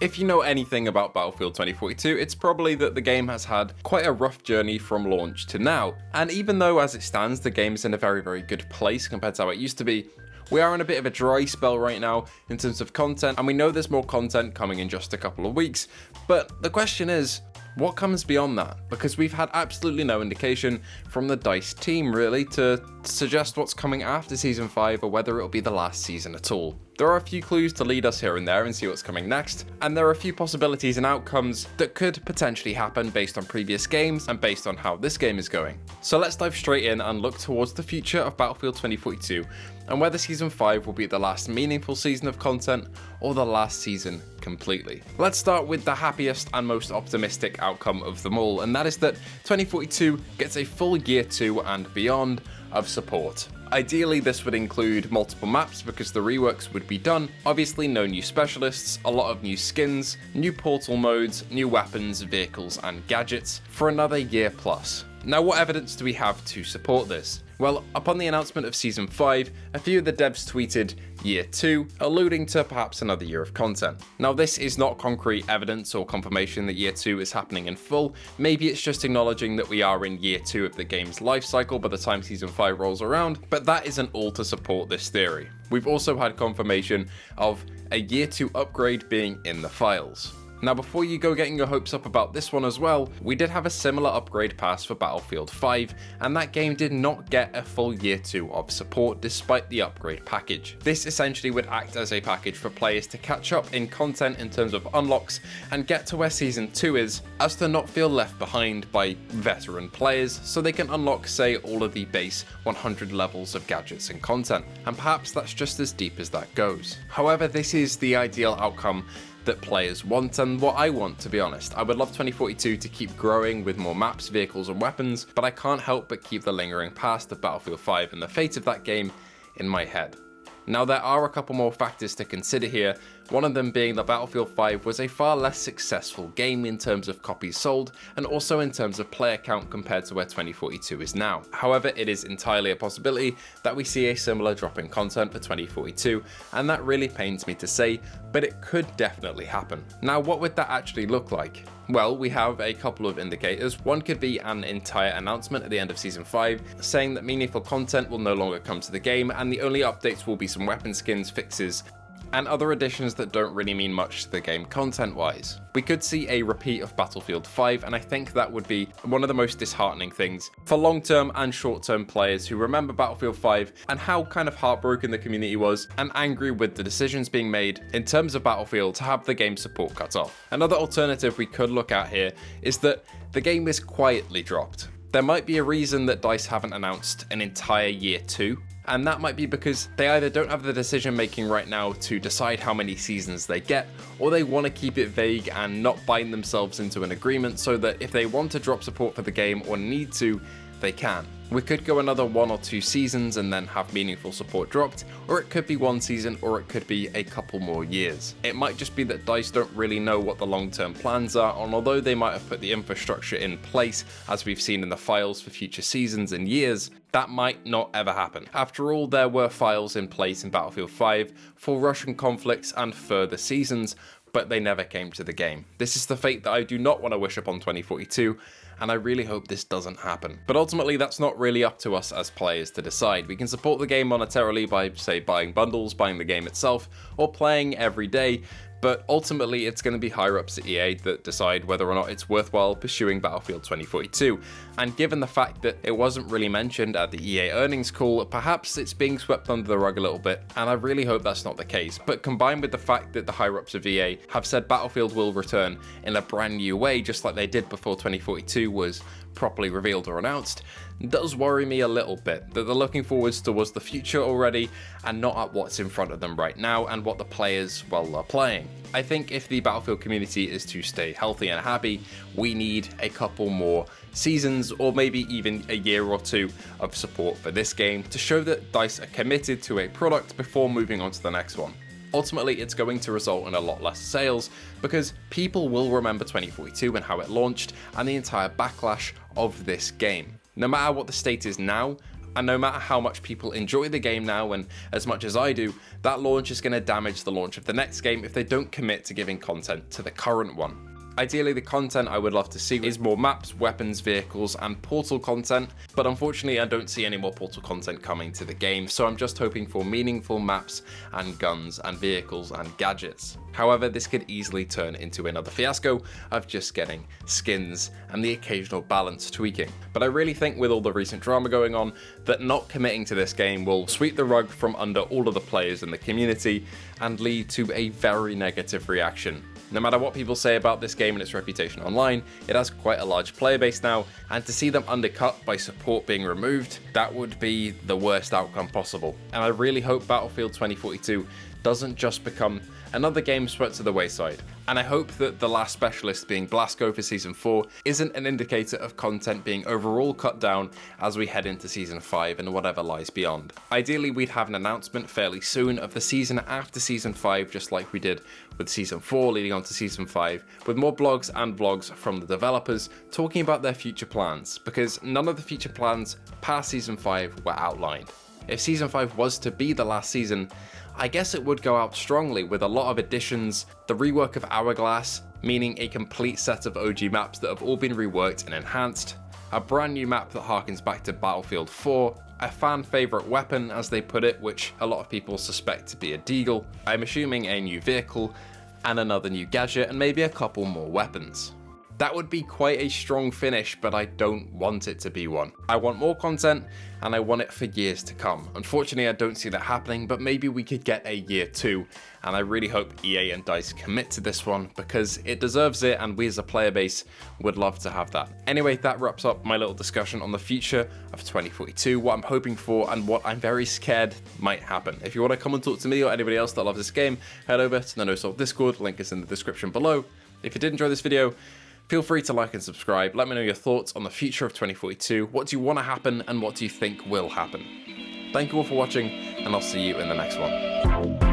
If you know anything about Battlefield 2042, it's probably that the game has had quite a rough journey from launch to now. And even though as it stands, the game is in a very, very good place compared to how it used to be, we are in a bit of a dry spell right now in terms of content, and we know there's more content coming in just a couple of weeks. But the question is, what comes beyond that? Because we've had absolutely no indication from the DICE team really to suggest what's coming after Season 5 or whether it'll be the last season at all. There are a few clues to lead us here and there and see what's coming next, and there are a few possibilities and outcomes that could potentially happen based on previous games and based on how this game is going. So let's dive straight in and look towards the future of Battlefield 2042 and whether Season 5 will be the last meaningful season of content or the last season completely. Let's start with the happiest and most optimistic outcome of them all, and that is that 2042 gets a full Year 2 and beyond of support. Ideally, this would include multiple maps because the reworks would be done. Obviously, no new specialists, a lot of new skins, new portal modes, new weapons, vehicles, and gadgets for another year plus. Now, what evidence do we have to support this? Well, upon the announcement of Season 5, a few of the devs tweeted Year 2, alluding to perhaps another year of content. Now, this is not concrete evidence or confirmation that Year 2 is happening in full. Maybe it's just acknowledging that we are in Year 2 of the game's life cycle by the time Season 5 rolls around, but that isn't all to support this theory. We've also had confirmation of a Year 2 upgrade being in the files. Now, before you go getting your hopes up about this one as well, we did have a similar upgrade pass for Battlefield 5, and that game did not get a full Year 2 of support despite the upgrade package. This essentially would act as a package for players to catch up in content in terms of unlocks and get to where Season 2 is, as to not feel left behind by veteran players, so they can unlock, say, all of the base 100 levels of gadgets and content, and perhaps that's just as deep as that goes. However, this is the ideal outcome that players want, and what I want, to be honest. I would love 2042 to keep growing with more maps, vehicles, and weapons, but I can't help but keep the lingering past of Battlefield 5 and the fate of that game in my head. Now, there are a couple more factors to consider here, one of them being that Battlefield 5 was a far less successful game in terms of copies sold and also in terms of player count compared to where 2042 is now. However, it is entirely a possibility that we see a similar drop in content for 2042, and that really pains me to say, but it could definitely happen. Now, what would that actually look like? Well, we have a couple of indicators. One could be an entire announcement at the end of Season 5 saying that meaningful content will no longer come to the game and the only updates will be some weapon skins, fixes, and other additions that don't really mean much to the game content-wise. We could see a repeat of Battlefield 5, and I think that would be one of the most disheartening things for long-term and short-term players who remember Battlefield 5 and how kind of heartbroken the community was and angry with the decisions being made in terms of Battlefield to have the game support cut off. Another alternative we could look at here is that the game is quietly dropped. There might be a reason that DICE haven't announced an entire Year 2, and that might be because they either don't have the decision making right now to decide how many seasons they get, or they want to keep it vague and not bind themselves into an agreement so that if they want to drop support for the game or need to, they can. We could go another 1 or 2 seasons and then have meaningful support dropped, or it could be 1 season, or it could be a couple more years. It might just be that DICE don't really know what the long-term plans are, and although they might have put the infrastructure in place, as we've seen in the files for future seasons and years, that might not ever happen. After all, there were files in place in Battlefield 5 for Russian conflicts and further seasons, but they never came to the game. This is the fate that I do not want to wish upon 2042, and I really hope this doesn't happen. But ultimately, that's not really up to us as players to decide. We can support the game monetarily by, say, buying bundles, buying the game itself, or playing every day, but ultimately it's going to be higher ups at EA that decide whether or not it's worthwhile pursuing Battlefield 2042. And given the fact that it wasn't really mentioned at the EA earnings call, perhaps it's being swept under the rug a little bit, and I really hope that's not the case. But combined with the fact that the higher ups of EA have said Battlefield will return in a brand new way, just like they did before 2042 was properly revealed or announced, does worry me a little bit that they're looking forwards towards the future already and not at what's in front of them right now and what the players, well, are playing. I think if the Battlefield community is to stay healthy and happy, we need a couple more seasons or maybe even a year or 2 of support for this game to show that DICE are committed to a product before moving on to the next one. Ultimately, it's going to result in a lot less sales because people will remember 2042 and how it launched and the entire backlash of this game. No matter what the state is now, And no matter how much people enjoy the game now, and as much as I do, that launch is going to damage the launch of the next game if they don't commit to giving content to the current one. Ideally, the content I would love to see is more maps, weapons, vehicles, and Portal content, but unfortunately I don't see any more Portal content coming to the game, so I'm just hoping for meaningful maps and guns and vehicles and gadgets. However, this could easily turn into another fiasco of just getting skins and the occasional balance tweaking. But I really think with all the recent drama going on, that not committing to this game will sweep the rug from under all of the players in the community and lead to a very negative reaction. No matter what people say about this game and its reputation online, it has quite a large player base now, and to see them undercut by support being removed, that would be the worst outcome possible. And I really hope Battlefield 2042 doesn't just become another game swept to the wayside. And I hope that the last specialist being Blasco for Season 4 isn't an indicator of content being overall cut down as we head into Season 5 and whatever lies beyond. Ideally, we'd have an announcement fairly soon of the season after Season 5, just like we did with Season 4 leading on to Season 5, with more blogs and vlogs from the developers talking about their future plans, because none of the future plans past Season 5 were outlined. If Season 5 was to be the last season, I guess it would go out strongly with a lot of additions, the rework of Hourglass, meaning a complete set of OG maps that have all been reworked and enhanced, a brand new map that harkens back to Battlefield 4, a fan favourite weapon as they put it, which a lot of people suspect to be a deagle, I'm assuming a new vehicle, and another new gadget, and maybe a couple more weapons. That would be quite a strong finish, but I don't want it to be one. I want more content, and I want it for years to come. Unfortunately, I don't see that happening, but maybe we could get a year 2, and I really hope EA and DICE commit to this one, because it deserves it, and we as a player base would love to have that. Anyway, that wraps up my little discussion on the future of 2042, what I'm hoping for, and what I'm very scared might happen. If you want to come and talk to me or anybody else that loves this game, head over to the NoSoft Discord, link is in the description below. If you did enjoy this video, feel free to like and subscribe. Let me know your thoughts on the future of 2042. What do you want to happen and what do you think will happen? Thank you all for watching, and I'll see you in the next one.